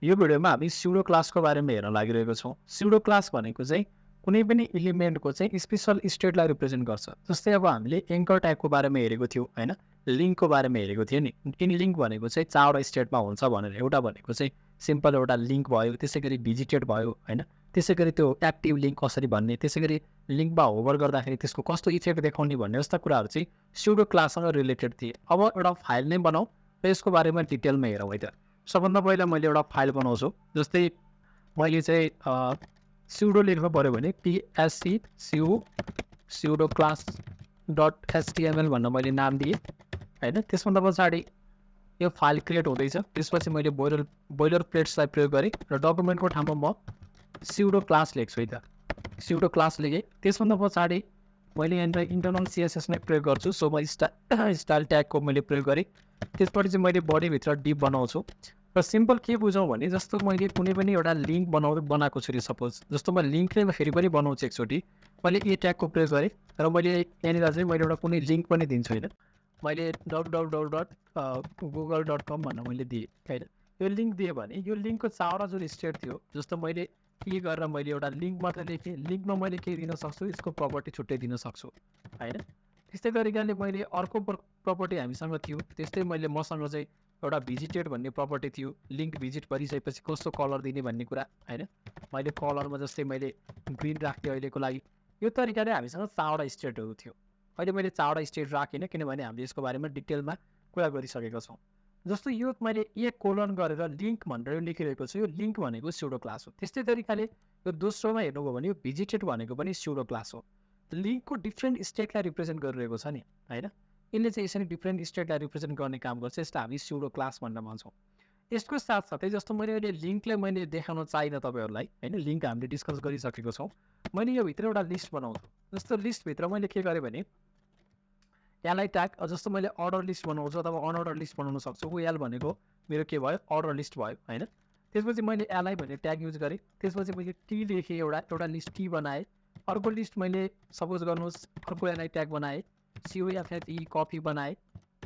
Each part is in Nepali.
यो भिडियोमा हामी स्युडो क्लासको बारेमा हेर्न लागिरहेको छौँ। स्युडो क्लास भनेको चाहिँ कुनै पनि एलिमेन्टको चाहिँ स्पेसल स्टेटलाई रिप्रेजेन्ट गर्छ। जस्तै अब हामीले एङ्कर ट्यागको बारेमा हेरेको थियौँ हैन, लिङ्कको बारेमा हेरेको थियो नि। इन लिङ्क भनेको चाहिँ 4 वटा स्टेटमा हुन्छ भनेर। एउटा भनेको चाहिँ सिम्पल एउटा लिङ्क भयो, त्यसै गरी भिजिटेड भयो हैन, त्यसै गरी त्यो एक्टिभ लिङ्क कसरी भन्ने, त्यसै गरी लिङ्कमा होभर गर्दाखेरि त्यसको कस्तो इफेक्ट देखाउने भन्ने जस्ता कुराहरू चाहिँ स्युडो क्लाससँग रिलेटेड थिए। अब एउटा फाइल नै बनाऊ र यसको बारेमा डिटेलमा हेरौँ है त। सबभन्दा पहिला मैले एउटा फाइल बनाउँछु। जस्तै मैले चाहिँ स्युडो लेख्नु पऱ्यो भने PSC स्युडो क्लास .html भनेर मैले नाम दिएँ हैन। त्यसभन्दा पछाडि यो फाइल क्रिएट हुँदैछ। त्यसपछि मैले बोइलर प्लेट्सलाई प्रयोग गरेँ र डकुमेन्टको ठाउँमा म स्युडो क्लास लेख्छु है त। स्युडो क्लास लेखेँ। त्यसभन्दा पछाडि मैले यहाँनिर इन्टरनल CSS नै प्रयोग गर्छु। सो म स्टाइल ट्यागको मैले प्रयोग गरेँ। त्यसपछि चाहिँ मैले बडीभित्र डिप बनाउँछु र सिम्पल के बुझौँ भने जस्तो मैले कुनै पनि एउटा लिङ्क बनाएको छु रे सपोज। जस्तो म लिङ्क नै फेरि पनि बनाउँछु एकचोटि। मैले ए ट्यागको प्रयोग गरेँ र मैले यहाँनिर चाहिँ मैले एउटा कुनै लिङ्क पनि दिन्छु होइन। मैले www.google.com भनेर मैले दिएँ होइन। यो लिङ्क दिएँ भने यो लिङ्कको 4 जुन स्टेट थियो, जस्तो मैले के गरेर मैले एउटा लिङ्क मात्रै लेखेँ। लिङ्कमा मैले के दिन सक्छु, यसको प्रपर्टी छुट्टै दिन सक्छु होइन। त्यस्तै तरिकाले मैले अर्को प्रपर्टी हामीसँग थियो। त्यस्तै मैले मसँग चाहिँ एउटा भिजिटेड भन्ने प्रपर्टी थियो। लिङ्क भिजिट गरिसकेपछि कस्तो कलर दिने भन्ने कुरा होइन। मैले कलरमा जस्तै मैले ग्रिन राख्थेँ अहिलेको लागि। यो तरिकाले हामीसँग 4 वटा स्टेटहरू थियो। अहिले मैले 4 वटा स्टेट राखिनँ किनभने हामीले यसको बारेमा डिटेलमा कुरा गरिसकेका छौँ। जस्तो यो मैले ए कोलन गरेर लिङ्क भनेर लेखिरहेको छु। यो लिङ्क भनेको स्युडो क्लास हो। त्यस्तै तरिकाले यो दोस्रोमा हेर्नुभयो भने यो भिजिटेड भनेको पनि स्युडो क्लास हो। लिङ्कको डिफ्रेन्ट स्टेटलाई रिप्रेजेन्ट गरिरहेको छ नि होइन। यसले चाहिँ यसरी डिफ्रेन्ट स्टेटलाई रिप्रेजेन्ट गर्ने काम गर्छ। यसलाई हामी स्युडो क्लास भनेर भन्छौँ। यसको साथसाथै जस्तो मैले अहिले लिङ्कलाई मैले देखाउन चाहिनँ तपाईँहरूलाई होइन। लिङ्क हामीले डिस्कस गरिसकेको छौँ। मैले यो भित्र एउटा लिस्ट बनाउँछु। जस्तो लिस्टभित्र मैले के गरेँ भने एलआई ट्याग, जस्तो मैले अर्डर लिस्ट बनाउँछु अथवा अनअर्डर लिस्ट बनाउन सक्छु। एल भनेको मेरो के भयो, अर्डर लिस्ट भयो होइन। त्यसपछि मैले एलआई भन्ने ट्याग युज गरेँ। त्यसपछि मैले टी लेखेँ, एउटा लिस्ट टी बनाएँ। अर्को लिस्ट मैले सपोज गर्नुहोस् अर्को एलआई ट्याग बनाएँ, COFFE कफी बनाएँ।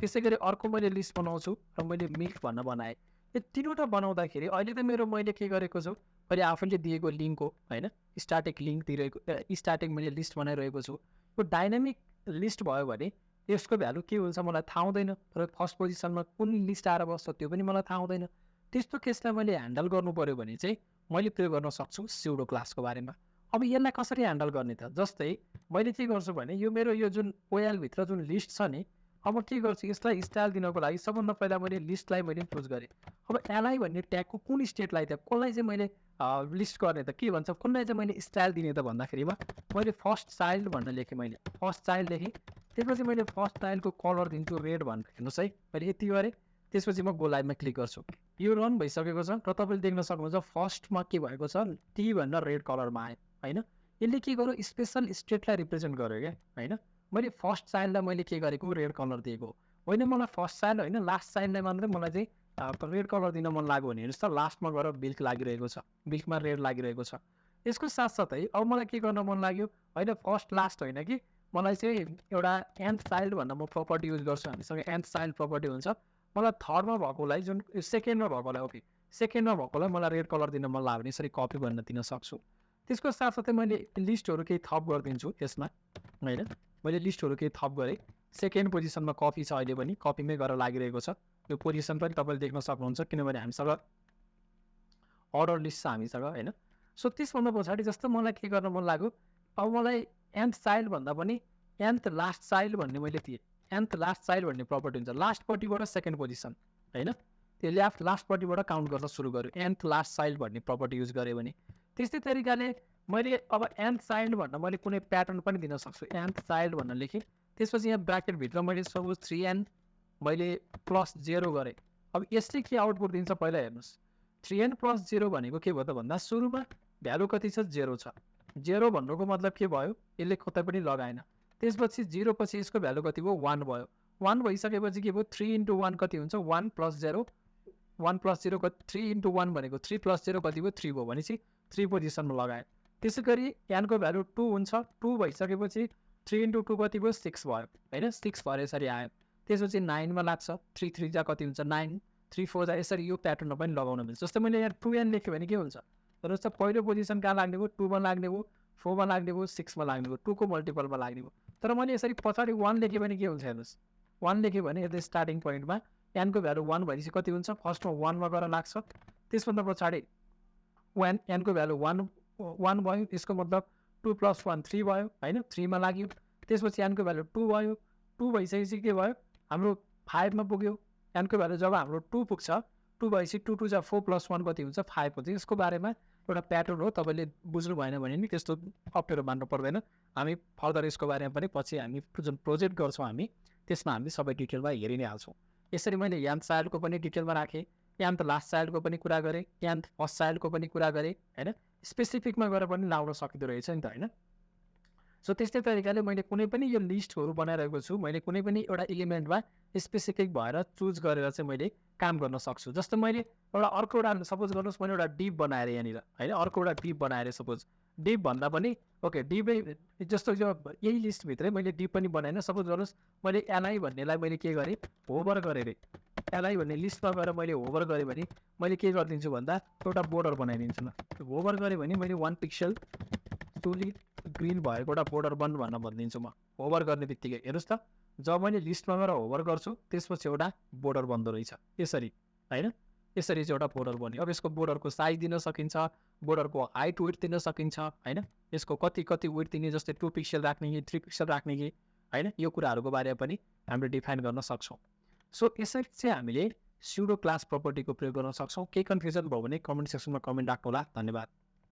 त्यसै गरी अर्को मैले लिस्ट बनाउँछु र मैले मिल्क भन्न बनाएँ। यो तिनवटा बनाउँदाखेरि अहिले त मैले के गरेको छु, अहिले आफैले दिएको लिङ्क हो होइन। स्ट्याटिक लिङ्क दिइरहेको, स्ट्याटिक मैले लिस्ट बनाइरहेको छु। यो डाइनामिक लिस्ट भयो भने यसको भ्यालु के हुन्छ मलाई थाहा हुँदैन, र फर्स्ट पोजिसनमा कुन लिस्ट आएर बस्छ त्यो पनि मलाई थाहा हुँदैन। त्यस्तो केसलाई मैले ह्यान्डल गर्नु पऱ्यो भने चाहिँ मैले प्रयोग गर्न सक्छु स्युडो क्लासको बारेमा। अब यसलाई कसरी ह्यान्डल गर्ने त? जस्तै मैले के गर्छु भने यो मेरो यो जुन ओएलभित्र जुन लिस्ट छ नि, अब के गर्छु यसलाई स्टाइल दिनको लागि सबभन्दा पहिला मैले लिस्टलाई मैले चुज गरेँ। अब एलआई भन्ने ट्यागको कुन स्टेटलाई त कसलाई चाहिँ मैले लिस्ट गर्ने त के भन्छ, कुनलाई चाहिँ मैले स्टाइल दिने त भन्दाखेरिमा मैले फर्स्ट चाइल्ड भनेर लेखेँ। मैले फर्स्ट चाइल्ड लेखेँ। त्यसपछि मैले फर्स्ट चाइल्डको कलर दिन्छु रेड भनेर। हेर्नुहोस् है, मैले यति गरेँ। त्यसपछि म गो लाइभमा क्लिक गर्छु। यो रन भइसकेको छ र तपाईँले देख्न सक्नुहुन्छ फर्स्टमा के भएको छ, टी भनेर रेड कलरमा आयो होइन। यसले के गर्यो, स्पेसल स्टेटलाई रिप्रेजेन्ट गर्यो क्या होइन। मैले फर्स्ट चाइल्डलाई मैले के गरेको, रेड कलर दिएको होइन। मलाई फर्स्ट चाइल्ड होइन लास्ट चाइल्डलाई मात्रै मलाई चाहिँ रेड कलर दिन मन लाग्यो भने हेर्नुहोस् त लास्टमा गएर बिल्क लागिरहेको छ, बिल्कमा रेड लागिरहेको छ। यसको साथसाथै अब मलाई के गर्न मन लाग्यो होइन, फर्स्ट लास्ट होइन कि मलाई चाहिँ एउटा एन्थ चाइल्ड भनेर म प्रपर्टी युज गर्छु। हामीसँग एन्थ चाइल्ड प्रपर्टी हुन्छ। मलाई थर्डमा भएकोलाई जुन सेकेन्डमा भएकोलाई, ओके सेकेन्डमा भएकोलाई मलाई रेड कलर दिन मन लाग्यो भने यसरी कपी गर्न दिन सक्छु। त्यसको साथसाथै मैले लिस्टहरू केही थप गरिदिन्छु यसमा होइन। मैले लिस्टहरू केही थप गरेँ। सेकेन्ड पोजिसनमा कपी छ, अहिले पनि कपीमै गरेर लागिरहेको छ। यो पोजिसन पनि तपाईँले देख्न सक्नुहुन्छ किनभने हामीसँग अर्डर लिस्ट छ हामीसँग होइन। सो त्यसभन्दा पछाडि जस्तो मलाई के गर्न मन लाग्यो, अब मलाई एन्थ चाइल्ड भन्दा पनि एन्थ लास्ट चाइल्ड भन्ने मैले दिएँ। एन्थ लास्ट चाइल्ड भन्ने प्रपर्टी हुन्छ लास्टपट्टिबाट सेकेन्ड पोजिसन होइन। त्यो लास्टपट्टिबाट काउन्ट गर्न सुरु गर्यो एन्थ लास्ट चाइल्ड भन्ने प्रपर्टी युज गरेँ भने। त्यस्तै तरिकाले मैले अब एन्थ चाइल्ड भनेर मैले कुनै प्याटर्न पनि दिन सक्छु। एन्थ चाइल्ड भनेर लेखेँ। त्यसपछि यहाँ ब्राकेटभित्र मैले सपोज 3n मैले +0 गरेँ। अब यसले के आउटपुट दिन्छ पहिला हेर्नुहोस्। 3n + 0 भनेको के भयो त भन्दा सुरुमा भ्यालु कति छ, 0 छ। 0 भन्नुको मतलब के भयो, यसले कतै पनि लगाएन। त्यसपछि 0 पछि यसको भ्यालु कति भयो, 1 भयो। 1 भइसकेपछि के भयो, 3 × 1 कति हुन्छ, 1 + 0 1 + 0 कति, 3 × 1 भनेको 3 + 0 कति भयो, 3 भयो भनेपछि 3 पोजिसनमा लगाएँ। त्यसै गरी एनको भ्यालु 2 हुन्छ। 2 भइसकेपछि 3 × 2 कति भयो, 6 भयो होइन। 6 भएर यसरी आयो। त्यसपछि 9मा लाग्छ। 3 × 3 कति हुन्छ, 9 3 4 जा यसरी यो प्याटर्नमा पनि लगाउन मिल्छ। जस्तै मैले यहाँ 2n लेखेँ भने के हुन्छ हेर्नुहोस् त पहिलो पोजिसन कहाँ लाग्ने भयो 2 मा लाग्ने भयो 4 मा लाग्ने भयो 6 मा लाग्ने भयो 2 को मल्टिपलमा लाग्ने भयो। तर मैले यसरी पछाडि 1 लेखेँ भने के हुन्छ हेर्नुहोस् 1 लेखेँ भने यता स्टार्टिङ पोइन्टमा n को भ्यालु 1 भएपछि कति हुन्छ फर्स्टमा 1 मा गएर लाग्छ त्यसभन्दा पछाडि n को भ्यालु 1 भयो यसको मतलब 2 + 1 3 भयो हैन 3 मा लाग्यो त्यसपछि n को भ्यालु 2 भयो 2 भइसकेपछि के भयो हाम्रो 5 मा पुग्यो n को भ्यालु जब हाम्रो 2 पुग्छ 2 भएपछि 2 2 जा 4 + 1 कति हुन्छ 5 हुन्छ। यसको बारेमा एउटा प्याटर्न हो तपाईँले बुझ्नु भएन भने नि त्यस्तो अप्ठ्यारो मान्नु पर्दैन। हामी फर्दर यसको बारेमा पनि पछि हामी जुन प्रोजेक्ट गर्छौँ हामी त्यसमा हामी सबै डिटेलमा हेरि नै हाल्छौँ। यसरी मैले nth चाइल्डको पनि डिटेलमा राखेँ nth लास्ट चाइल्डको पनि कुरा गरेँ nth फर्स्ट चाइल्डको पनि कुरा गरेँ हैन स्पेसिफिकमा गएर पनि लाउन सकिँदो रहेछ नि त हैन। सो त्यस्तै तरिकाले मैले कुनै पनि यो लिस्टहरू बनाइरहेको छु मैले कुनै पनि एउटा इलिमेन्टमा स्पेसिफिक भएर चुज गरेर चाहिँ मैले काम गर्न सक्छु। जस्तो मैले एउटा अर्को एउटा सपोज गर्नुहोस् मैले एउटा डिप बनाएर यहाँनिर हैन अर्को एउटा डिप बनाएर सपोज डिप भन्दा पनि ओके डिपै जस्तो यो यही लिस्टभित्रै मैले डिप पनि बनाएन सपोज गर्नुहोस् मैले एलआई भन्नेलाई मैले के गरेँ होभर गरेँ रे एलआई भन्ने लिस्टमा गएर मैले होभर गरेँ भने मैले के गरिदिन्छु भन्दा एउटा बोर्डर बनाइदिन्छु ल होभर गरेँ भने मैले 1 पिक्सल टुली ग्रिन भएको एउटा बोर्डर बन भनिदिन्छु म होभर गर्ने बित्तिकै हेर्नुहोस् त जब मैले लिस्टमा गएर होभर गर्छु त्यसपछि एउटा बोर्डर बन्दो रहेछ यसरी हैन यसरी चाहिँ एउटा बोर्डर बन्यो। अब यसको बोर्डरको साइज दिन सकिन्छ बोर्डरको हाइट विड्थ दिन सकिन्छ हैन यसको कति विड्थ दिने जस्तै 2 पिक्सल राख्ने कि 3 पिक्सल राख्ने कि हैन यो कुराहरूको बारेमा पनि हामीले डिफाइन गर्न सक्छौँ। सो यसरी चाहिँ हामीले स्युडो क्लास प्रोपर्टीको प्रयोग गर्न सक्छौँ। केही कन्फ्युजन भयो भने कमेन्ट सेक्सनमा कमेन्ट राख्नु होला। धन्यवाद।